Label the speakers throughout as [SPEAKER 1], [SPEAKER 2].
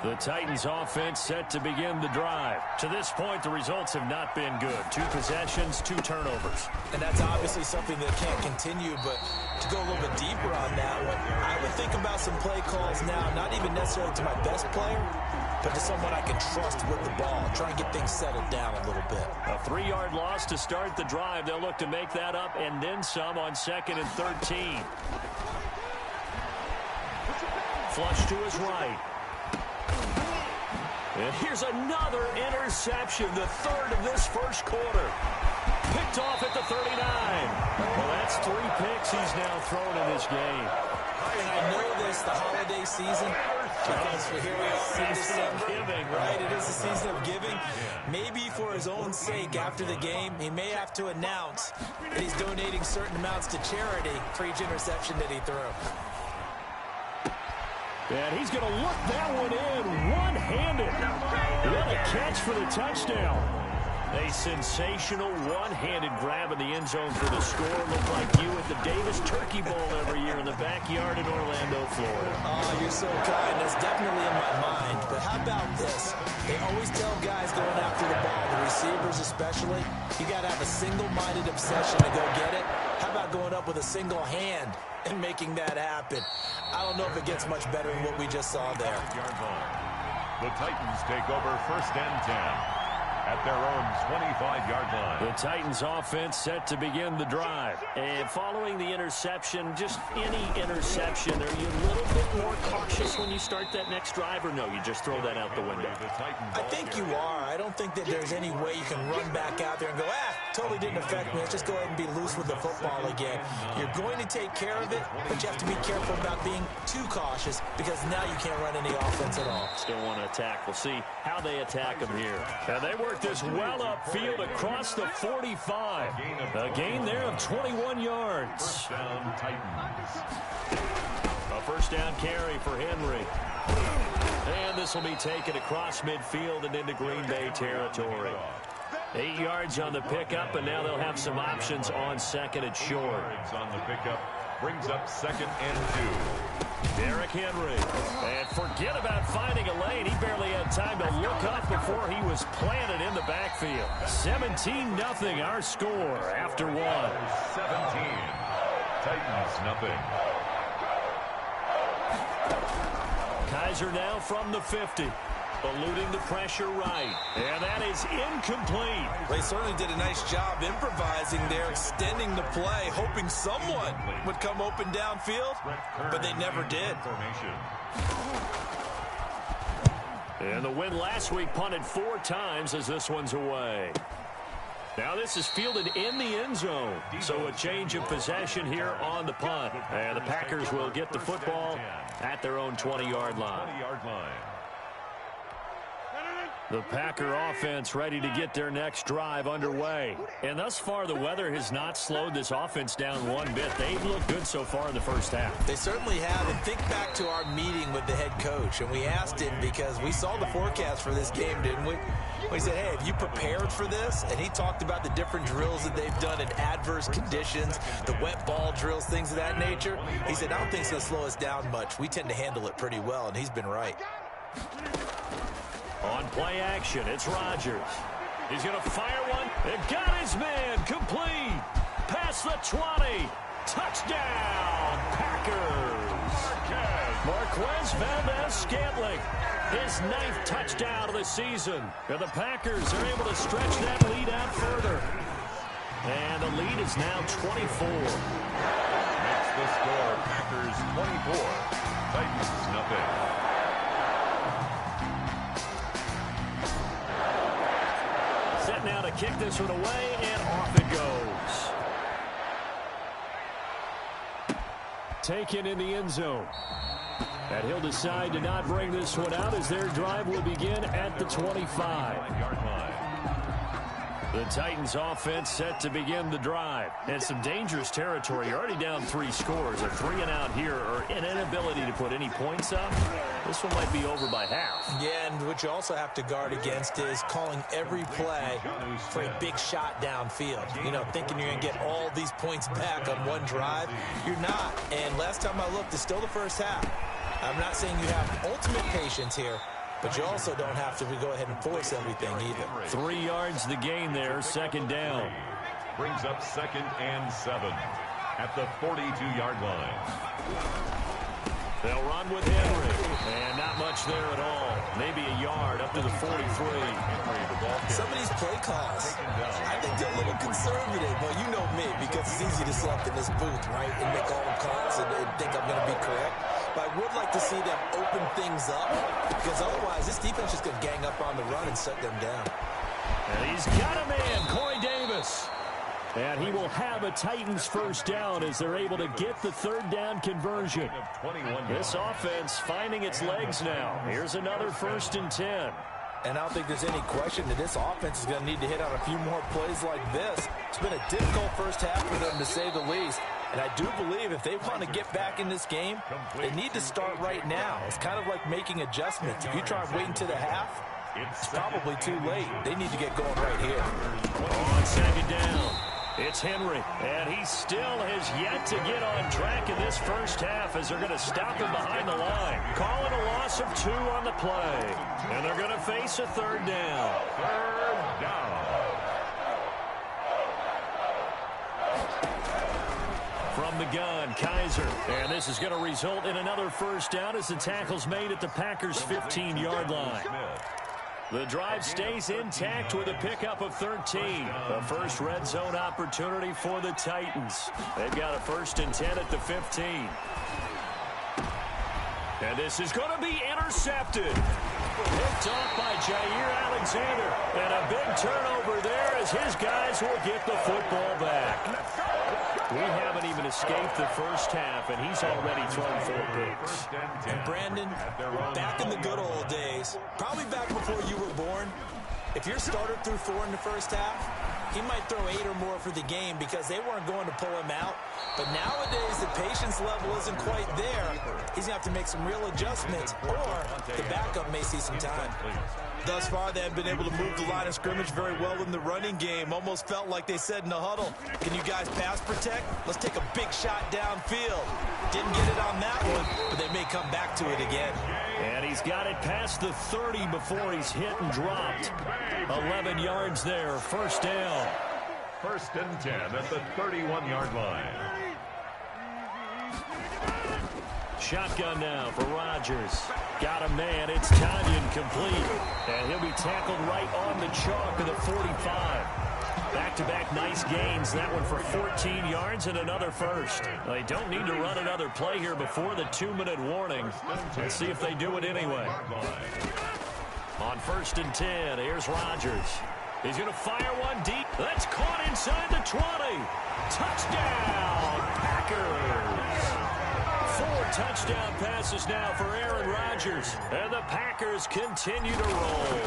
[SPEAKER 1] The Titans offense set to begin the drive. To this point, the results have not been good. 2 possessions, 2 turnovers.
[SPEAKER 2] And that's obviously something that can't continue, but to go a little bit deeper on that one, I would think about some play calls now, not even necessarily to my best player, but to someone I can trust with the ball. Try and get things settled down a little bit.
[SPEAKER 1] A 3-yard loss to start the drive. They'll look to make that up and then some on 2nd and 13. Flush to his right. And here's another interception, the 3rd of this first quarter. Picked off at the 39. Well, that's 3 picks he's now thrown in this game.
[SPEAKER 2] And I know this, the holiday season, because here we are in December,
[SPEAKER 1] giving,
[SPEAKER 2] right? It is the season of giving. Maybe for his own sake, after the game, he may have to announce that he's donating certain amounts to charity for each interception that he threw.
[SPEAKER 1] And he's going to look that one in one-handed. What a catch for the touchdown. A sensational one-handed grab in the end zone for the score. Looked like you at the Davis Turkey Bowl every year in the backyard in Orlando, Florida.
[SPEAKER 2] Oh, you're so kind. That's definitely in my mind. But how about this? They always tell guys going after the ball, the receivers especially, you got to have a single-minded obsession to go get it. How about going up with a single hand and making that happen? I don't know if it gets much better than what we just saw there.
[SPEAKER 3] The Titans take over 1st and 10. At their own 25-yard line.
[SPEAKER 1] The Titans offense set to begin the drive. And following the interception, just any interception, are you a little bit more cautious when you start that next drive, or no, you just throw that out the window?
[SPEAKER 2] I think you are. I don't think that there's any way you can run back out there and go, totally didn't affect me. Let's just go ahead and be loose with the football again. You're going to take care of it, but you have to be careful about being too cautious because now you can't run any offense at all.
[SPEAKER 1] Still want to attack. We'll see how they attack them here. And they work this well upfield across the 45. A gain there of 21 yards. A first down carry for Henry. And this will be taken across midfield and into Green Bay territory. 8 yards on the pickup, and now they'll have some options on 2nd and short.
[SPEAKER 3] On the pickup brings up 2nd and 2.
[SPEAKER 1] Derrick Henry. And forget about finding a lane. He barely had time to look up before he was planted in the backfield. 17-0 our score after 1.
[SPEAKER 3] 17. Titans nothing.
[SPEAKER 1] Kaiser now from the 50. Eluding the pressure right. And that is incomplete.
[SPEAKER 2] They certainly did a nice job improvising there, extending the play, hoping someone would come open downfield, but they never did.
[SPEAKER 1] And the win last week punted 4 times as this one's away. Now this is fielded in the end zone. So a change of possession here on the punt. And the Packers will get the football at their own 20-yard line. The Packer offense ready to get their next drive underway. And thus far, the weather has not slowed this offense down one bit. They've looked good so far in the first half.
[SPEAKER 2] They certainly have. And think back to our meeting with the head coach. And we asked him because we saw the forecast for this game, didn't we? We said, hey, have you prepared for this? And he talked about the different drills that they've done in adverse conditions, the wet ball drills, things of that nature. He said, I don't think it's going to slow us down much. We tend to handle it pretty well, and he's been right.
[SPEAKER 1] On play action, it's Rodgers. He's going to fire one. And got his man. Complete. Past the 20. Touchdown, Packers. Marquez Valdez-Scantling. His 9th touchdown of the season. And the Packers are able to stretch that lead out further. And the lead is now 24.
[SPEAKER 3] Makes the score Packers 24. Titans nothing.
[SPEAKER 1] Now to kick this one away, and off it goes. Taken in the end zone. And he'll decide to not bring this one out as their drive will begin at the 25-yard line. The Titans offense set to begin the drive. And some dangerous territory. You're already down 3 scores. A 3-and-out here or an inability to put any points up. This one might be over by half.
[SPEAKER 2] Yeah, and what you also have to guard against is calling every play for a big shot downfield. You know, thinking you're going to get all these points back on one drive. You're not. And last time I looked, it's still the first half. I'm not saying you have ultimate patience here, but you also don't have to go ahead and force everything either.
[SPEAKER 1] 3 yards the gain there, second down.
[SPEAKER 3] Brings up 2nd and 7 at the 42-yard line.
[SPEAKER 1] They'll run with Henry, and not much there at all. Maybe a yard up to the 43.
[SPEAKER 2] Some of these play calls, I think they're a little conservative. Well, you know me, because it's easy to sit up in this booth, right, and make all the calls and think I'm going to be correct. But I would like to see them open things up, because otherwise this defense is going to gang up on the run and shut them down.
[SPEAKER 1] And he's got a man, Corey Davis. And he will have a Titans first down as they're able to get the third down conversion. This offense finding its legs now. Here's another 1st and 10.
[SPEAKER 2] And I don't think there's any question that this offense is going to need to hit on a few more plays like this. It's been a difficult first half for them, to say the least. And I do believe if they want to get back in this game, they need to start right now. It's kind of like making adjustments. If you try waiting to the half, it's probably too late. They need to get going right here.
[SPEAKER 1] On 2nd down. It's Henry, and he still has yet to get on track in this first half as they're going to stop him behind the line. Calling a loss of 2 on the play, and they're going to face a 3rd down.
[SPEAKER 3] 3rd down.
[SPEAKER 1] From the gun, Kaiser, and this is going to result in another first down as the tackle's made at the Packers' 15-yard line. The drive stays intact with a pickup of 13. The first red zone opportunity for the Titans. They've got a 1st and 10 at the 15. And this is going to be intercepted. Picked off by Jair Alexander. And a big turnover there as his guys will get the football back. We haven't even escaped the first half, and he's already thrown 4 picks.
[SPEAKER 2] And Brandon, back in the good old days, probably back before you were born, if your starter threw 4 in the first half, he might throw 8 or more for the game because they weren't going to pull him out. But nowadays, the patience level isn't quite there. He's going to have to make some real adjustments, or the backup may see some time. Thus far, they have been able to move the line of scrimmage very well in the running game. Almost felt like they said in the huddle, can you guys pass protect? Let's take a big shot downfield. Didn't get it on that one, but they may come back to it again.
[SPEAKER 1] And he's got it past the 30 before he's hit and dropped. 11 yards there, first down.
[SPEAKER 3] 1st and 10 at the 31-yard line.
[SPEAKER 1] Shotgun now for Rodgers. Got a man. It's Tanyan complete. And he'll be tackled right on the chalk of the 45. Back-to-back nice gains. That one for 14 yards and another first. They don't need to run another play here before the 2-minute warning. Let's see if they do it anyway. On 1st and 10, here's Rodgers. He's going to fire one deep. That's caught inside the 20. Touchdown, Packers. 4 touchdown passes now for Aaron Rodgers. And the Packers continue to roll.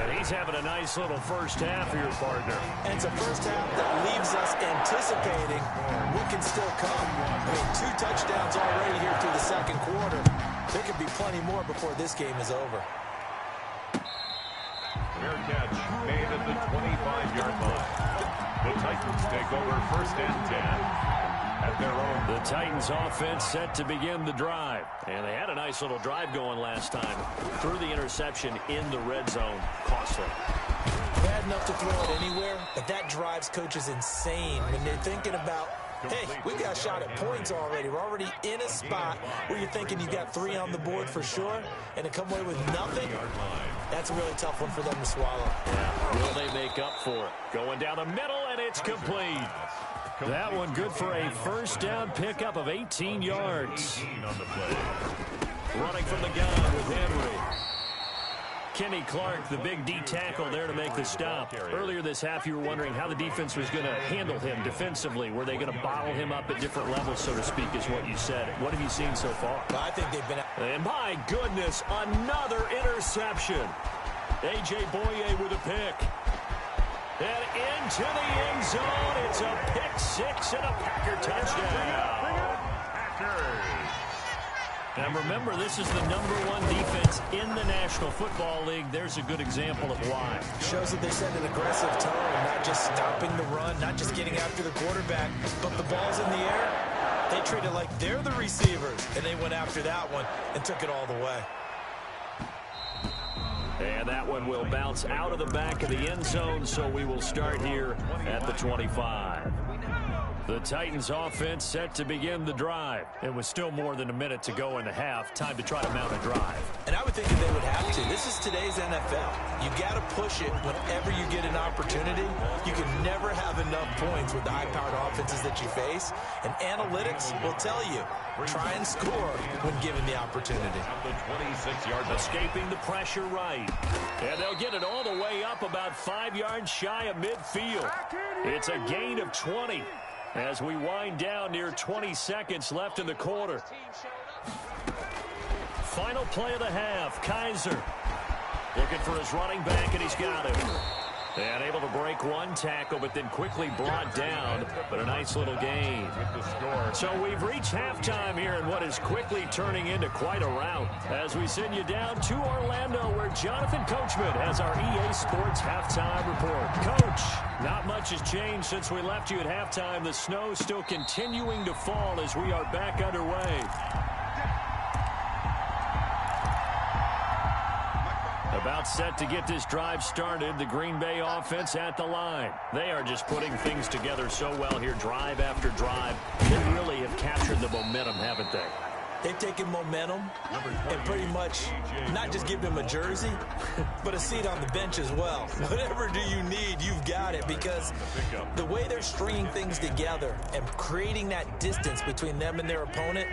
[SPEAKER 1] And he's having a nice little first half here, partner.
[SPEAKER 2] And it's a first half that leaves us anticipating what can still come. I mean, 2 touchdowns already here through the 2nd quarter. There could be plenty more before this game is over.
[SPEAKER 3] Fair catch made at the 25-yard line. The Titans take over 1st and 10 at their own.
[SPEAKER 1] The Titans offense set to begin the drive. And they had a nice little drive going last time. Threw the interception in the red zone. Costly.
[SPEAKER 2] Bad enough to throw it anywhere, but that drives coaches insane when they're thinking about, hey, we got a shot at points already. We're already in a spot where you're thinking you got 3 on the board for sure, and to come away with nothing, that's a really tough one for them to swallow.
[SPEAKER 1] Yeah. Will they make up for it? Going down the middle, and it's complete. That one good for a first down pickup of 18 yards. Running from the gun with Henry. Kenny Clark, the big D tackle there to make the stop. Earlier this half, you were wondering how the defense was going to handle him defensively. Were they going to bottle him up at different levels, so to speak, is what you said. What have you seen so far?
[SPEAKER 2] Well, I think they've been...
[SPEAKER 1] And my goodness, another interception. A.J. Boye with a pick. And into the end zone. It's a pick 6 and a Packer touchdown.
[SPEAKER 3] Packers.
[SPEAKER 1] And remember, this is the #1 defense in the National Football League. There's a good example of why.
[SPEAKER 2] Shows that they set an aggressive tone, not just stopping the run, not just getting after the quarterback, but the ball's in the air. They treat it like they're the receivers, and they went after that one and took it all the way.
[SPEAKER 1] And that one will bounce out of the back of the end zone, so we will start here at the 25. The Titans offense set to begin the drive. It was still more than a minute to go in the half. Time to try to mount a drive.
[SPEAKER 2] And I would think that they would have to. This is today's NFL. You got to push it whenever you get an opportunity. You can never have enough points with the high-powered offenses that you face. And analytics will tell you, try and score when given the opportunity.
[SPEAKER 1] Escaping the pressure right. And they'll get it all the way up about 5 yards shy of midfield. It's a gain of 20. As we wind down near 20 seconds left in the quarter. Final play of the half. Kaiser looking for his running back, and he's got him. And able to break one tackle, but then quickly brought down. But a nice little gain. So we've reached halftime here in what is quickly turning into quite a rout. As we send you down to Orlando, where Jonathan Coachman has our EA Sports halftime report. Coach, not much has changed since we left you at halftime. The snow still continuing to fall as we are back underway. About set to get this drive started. The Green Bay offense at the line. They are just putting things together so well here, drive after drive. They really have captured the momentum, haven't they?
[SPEAKER 2] They've taken momentum and pretty much not just given them a jersey, but a seat on the bench as well. Whatever do you need, you've got it, because the way they're stringing things together and creating that distance between them and their opponent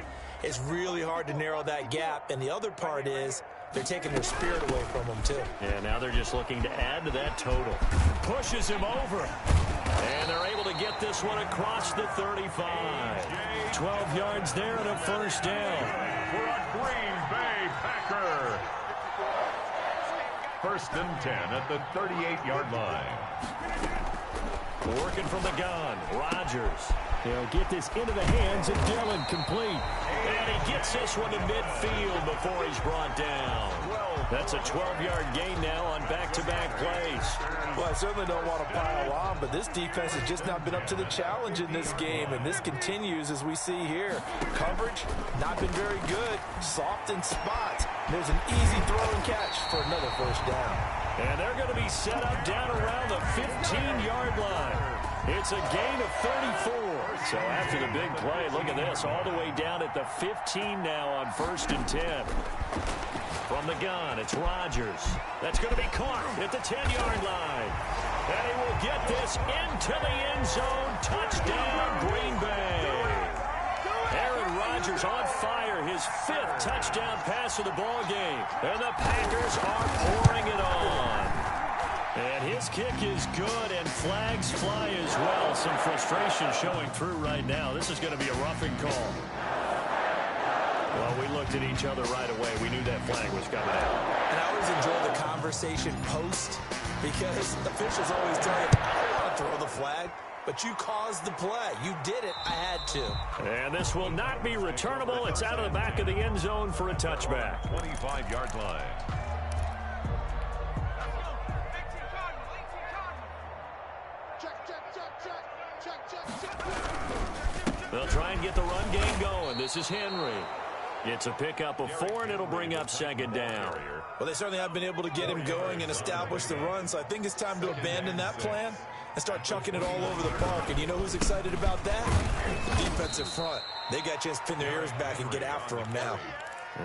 [SPEAKER 2] is really hard to narrow that gap. And the other part is they're taking their spirit away from them, too.
[SPEAKER 1] Yeah, now they're just looking to add to that total. Pushes him over. And they're able to get this one across the 35. 12 yards there and a first down.
[SPEAKER 3] For a Green Bay Packer. 1st and 10 at the 38-yard line.
[SPEAKER 1] Working from the gun, Rodgers. He'll get this into the hands of Dillon, complete. And he gets this one to midfield before he's brought down. That's a 12-yard gain now on back-to-back plays.
[SPEAKER 2] Well, I certainly don't want to pile on, but this defense has just not been up to the challenge in this game, and this continues as we see here. Coverage, not been very good. Soft in spots. There's an easy throw and catch for another first down.
[SPEAKER 1] And they're going to be set up down around the 15-yard line. It's a gain of 34. So after the big play, look at this, all the way down at the 15 now on 1st and 10. From the gun, it's Rodgers. That's going to be caught at the 10-yard line. And he will get this into the end zone. Touchdown, Green Bay. Aaron Rodgers on fire, his 5th touchdown pass of the ball game. And the Packers are pouring it on. And his kick is good, and flags fly as well. Some frustration showing through right now. This is going to be a roughing call. Well, we looked at each other right away. We knew that flag was coming out.
[SPEAKER 2] And I always enjoy the conversation post, because officials always tell you, I don't want to throw the flag. But you caused the play. You did it. I had to.
[SPEAKER 1] And this will not be returnable. It's out of the back of the end zone for a touchback.
[SPEAKER 3] 25-yard line.
[SPEAKER 1] They'll try and get the run game going. This is Henry. It's a pickup of 4, and it'll bring up 2nd down.
[SPEAKER 2] Well, they certainly have been able to get him going and establish the run, so I think it's time to abandon that plan and start chucking it all over the park. And you know who's excited about that? The defensive front. They got a chance to pin their ears back and get after him now.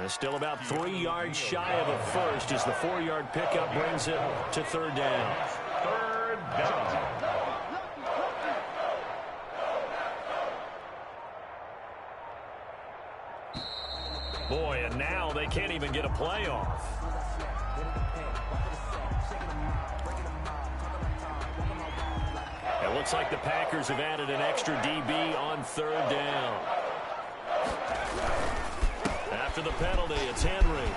[SPEAKER 1] Still about 3 yards shy of a first as the 4-yard pickup brings it to 3rd down.
[SPEAKER 3] 3rd down.
[SPEAKER 1] Boy, and now they can't even get a play off. It looks like the Packers have added an extra DB on 3rd down. After the penalty, it's Henry.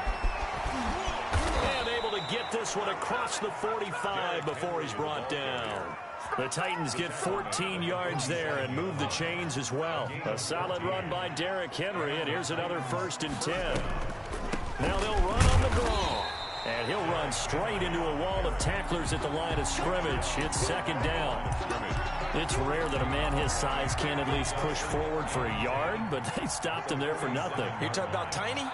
[SPEAKER 1] And able to get this one across the 45 before he's brought down. The Titans get 14 yards there and move the chains as well. A solid run by Derrick Henry, and here's another 1st and 10. Now they'll run on the draw. And he'll run straight into a wall of tacklers at the line of scrimmage. It's 2nd down. It's rare that a man his size can at least push forward for a yard, but they stopped him there for nothing.
[SPEAKER 2] You're talking about tiny?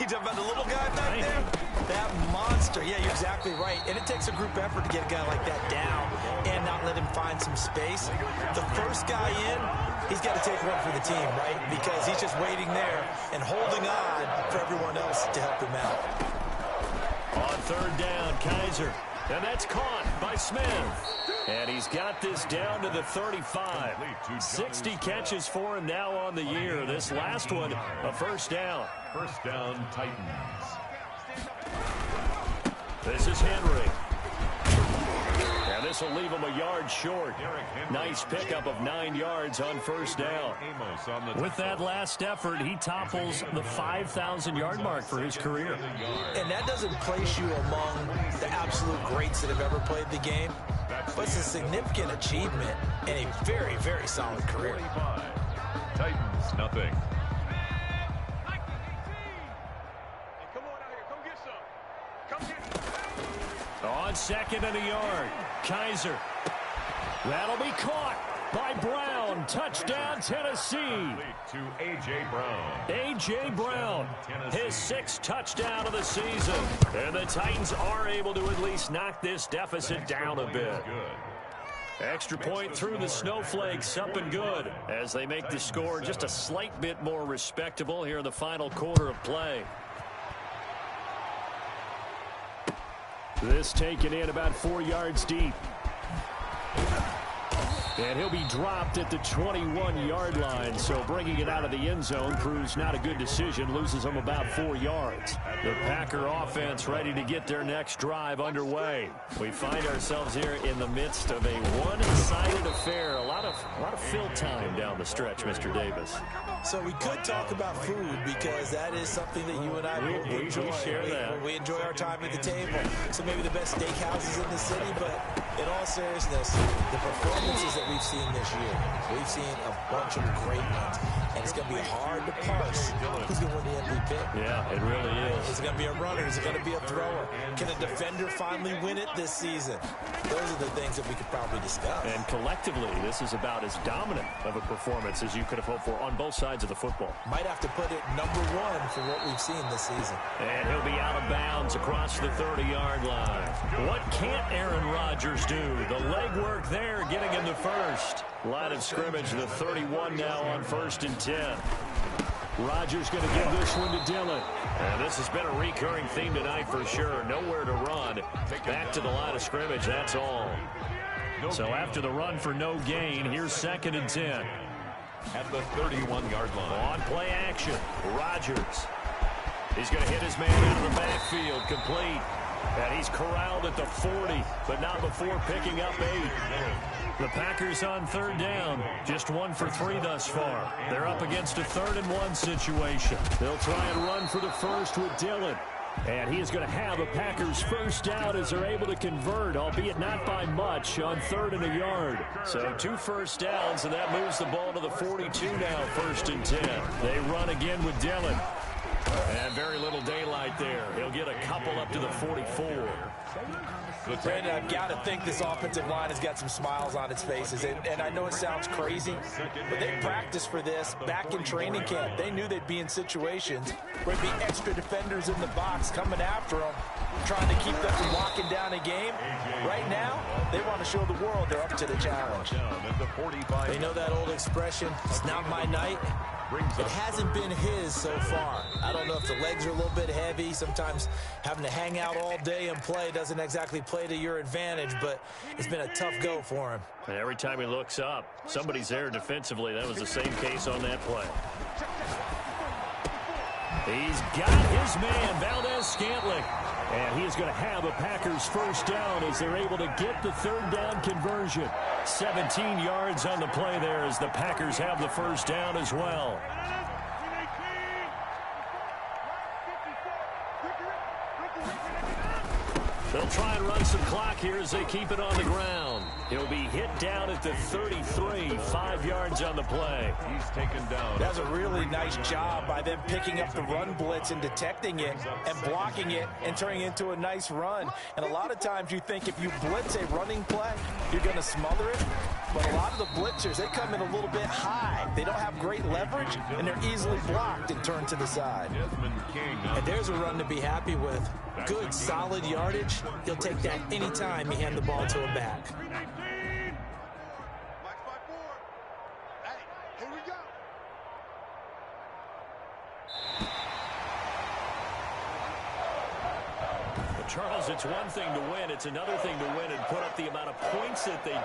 [SPEAKER 2] You talking about the little guy back there? That monster. Yeah, you're exactly right. And it takes a group effort to get a guy like that down and not let him find some space. The first guy in, he's got to take one for the team, right? Because he's just waiting there and holding on for everyone else to help him out.
[SPEAKER 1] On third down, Kaiser. And that's caught by Smith. And he's got this down to the 35. 60 catches for him now on the year. This last one, a first down.
[SPEAKER 3] First down, Titans.
[SPEAKER 1] This is Henry. And this will leave him a yard short. Nice pickup of 9 yards on first down. With that last effort, he topples the 5,000-yard mark for his career.
[SPEAKER 2] And that doesn't place you among the absolute greats that have ever played the game. But it's a significant achievement and a very, very solid career.
[SPEAKER 3] Titans, nothing.
[SPEAKER 1] On second and a yard, Kaiser. That'll be caught by Brown. Touchdown, Tennessee.
[SPEAKER 3] To A.J. Brown.
[SPEAKER 1] A.J. Brown, his 6th touchdown of the season. And the Titans are able to at least knock this deficit down a bit. Extra point through the Snowflakes, up and good as they make the score just a slight bit more respectable here in the final quarter of play. This taken in about 4 yards deep. And he'll be dropped at the 21-yard line, so bringing it out of the end zone proves not a good decision, loses him about 4 yards. The Packer offense ready to get their next drive underway. We find ourselves here in the midst of a one-sided affair. A lot of fill time down the stretch, Mr. Davis.
[SPEAKER 2] So we could talk about food because that is something that you and I enjoy.
[SPEAKER 1] We share that.
[SPEAKER 2] We enjoy our time at the table. So maybe the best steakhouses in the city, but in all seriousness, the performances that we've seen this year, we've seen a bunch of great ones, and it's going to be hard to parse who's going to win the MVP.
[SPEAKER 1] Yeah, it really is.
[SPEAKER 2] Is it going to be a runner? Is it going to be a thrower? Can a defender finally win it this season? Those are the things that we could probably discuss.
[SPEAKER 1] And collectively, this is about as dominant of a performance as you could have hoped for on both sides of the football.
[SPEAKER 2] Might have to put it #1 for what we've seen this season.
[SPEAKER 1] And he'll be out of bounds across the 30-yard line. What can't Aaron Rodgers do? The legwork there, getting him the first. Line of scrimmage, the 31 now on 1st and 10. Rodgers going to give this one to Dillon. And this has been a recurring theme tonight for sure. Nowhere to run. Back to the line of scrimmage, that's all. So after the run for no gain, here's 2nd and 10.
[SPEAKER 3] At the 31-yard line.
[SPEAKER 1] On play action, Rodgers. He's going to hit his man out of the backfield, complete. And he's corralled at the 40, but not before picking up 8. The Packers on 3rd down, just 1 for 3 thus far. They're up against a 3rd and 1 situation. They'll try and run for the first with Dillon. And he is going to have a Packers first down as they're able to convert, albeit not by much, on 3rd and a yard. So 2 first downs, and that moves the ball to the 42 now, 1st and 10. They run again with Dillon. And very little daylight there. He'll get a couple up to the 44.
[SPEAKER 2] Brandon, I've got to think this offensive line has got some smiles on its faces. And I know it sounds crazy, but they practiced for this back in training camp. They knew they'd be in situations where there'd be extra defenders in the box coming after them, trying to keep them from locking down a game. Right now, they want to show the world they're up to the challenge. They know that old expression, it's not my night. It hasn't been his so far. I don't know if the legs are a little bit heavy. Sometimes having to hang out all day and play doesn't exactly play to your advantage, but it's been a tough go for him.
[SPEAKER 1] And every time he looks up, somebody's there defensively. That was the same case on that play. He's got his man, Valdez-Scantling. And he is going to have a Packers first down as they're able to get the 3rd down conversion. 17 yards on the play there as the Packers have the first down as well. They'll try and run some clock here as they keep it on the ground. He'll be hit down at the 33, 5 yards on the play.
[SPEAKER 3] He's taken down.
[SPEAKER 2] That's a really nice job by them picking up the run blitz and detecting it and blocking it and turning it into a nice run. And a lot of times you think if you blitz a running play, you're going to smother it. But a lot of the blitzers, they come in a little bit high. They don't have great leverage, and they're easily blocked and turned to the side. And there's a run to be happy with. Good, solid yardage. He'll take that anytime you hand the ball to a back.
[SPEAKER 1] Charles, it's one thing to win. It's another thing to win and put up the amount of points that they